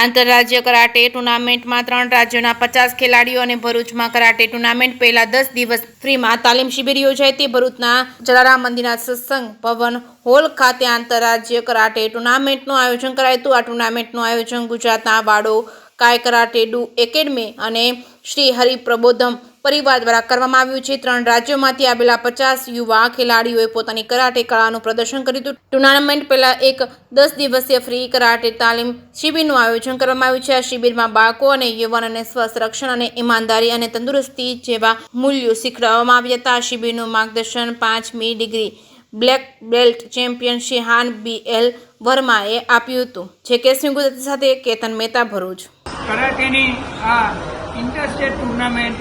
આંતરરાજ્ય કરાટે ટુર્નામેન્ટમાં 3 રાજ્યોના 50 ખેલાડીઓ અને ભરૂચમાં કરાટે ટુર્નામેન્ટ પહેલા 10 દિવસ ફ્રીમાં તાલીમ શિબિર યોજાઈ હતી। ભરૂચના જલારામ મંદિરના સત્સંગ ભવન હોલ ખાતે આંતરરાજ્ય કરાટે ટુર્નામેન્ટનું આયોજન કરાયું હતું। આ ટુર્નામેન્ટનું આયોજન ગુજરાતના વાડો કાય કરાટે ડુ એકેડમી અને શ્રી હરિપ્રબોધમ પરિવાર દ્વારા કરવામાં આવ્યું છે। 3 રાજ્યોમાંથી આવેલા 50 યુવા ખેલાડીઓએ પોતાની કરાટે કળાનું પ્રદર્શન કર્યું હતું। ટુર્નામેન્ટ પહેલા એક 10 દિવસીય ફ્રી કરાટે તાલીમ શિબિરનું આયોજન કરવામાં આવ્યું છે। આ શિબિરમાં બાળકો અને યુવાનોને સ્વસ્થ રક્ષણ અને ઈમાનદારી અને તંદુરસ્તી જેવા મૂલ્યો શીખવવામાં આવ્યા હતા। આ શિબિરનું માર્ગદર્શન 5મી degree black belt champion shihan BL વર્માએ આપ્યું હતું। જે કેસમી ગુજરાતી સાથે કેતન મહેતા, ભરૂચ। કરાટેની આ ઇન્ટરસ્ટેટ ટુર્નામેન્ટ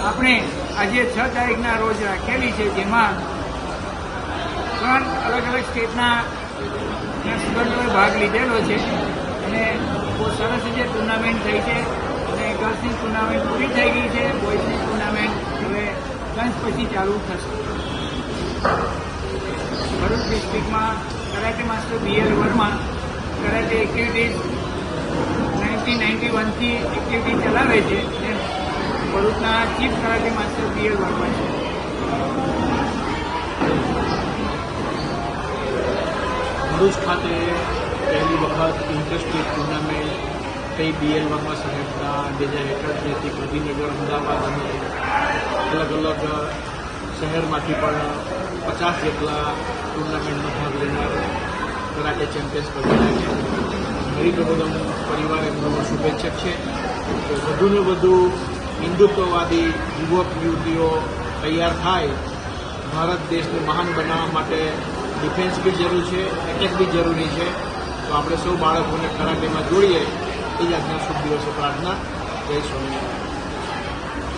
આપણે આજે 6 તારીખના રોજ રાખેલી છે, જેમાં 3 અલગ અલગ સ્ટેટના સ્ટુડન્ટોએ ભાગ લીધેલો છે અને બહુ સરસ રીતે ટુર્નામેન્ટ થઈ છે અને ગર્લ્સની ટુર્નામેન્ટ પૂરી થઈ ગઈ છે। બોયઝની ટુર્નામેન્ટ હવે લંચ પછી ચાલુ થશે। ભરૂચ ડિસ્ટ્રિક્ટમાં karate master BL Verma karate activities 1991થી એક્ટિવિટી ચલાવે છે અને ભરૂચના chief karate master BL Verma છે। ભરૂચ ખાતે પહેલી વખત ઇન્ટરસ્ટેટ ટુર્નામેન્ટ કઈ BL વર્મા સાહેબના બીજા હેઠળથી ગાંધીનગર, અમદાવાદ અને અલગ અલગ શહેરમાંથી પણ 50 જેટલા ટુર્નામેન્ટમાં ભાગ લેનાર કરાટે ચેમ્પિયન્સ બન્યા છે। હરિપ્રબોધમ પરિવાર એમનો શુભેચ્છક છે તો વધુને વધુ હિન્દુત્વવાદી યુવક યુવતીઓ તૈયાર થાય। ભારત દેશને મહાન બનાવવા માટે ડિફેન્સ બી જરૂર છે, એટેક બી જરૂરી છે, તો આપણે સૌ બાળકોને કરાટેમાં જોડીએ એ જ આજના શુભ દિવસે પ્રાર્થના। જય સ્વામિનારાયણ।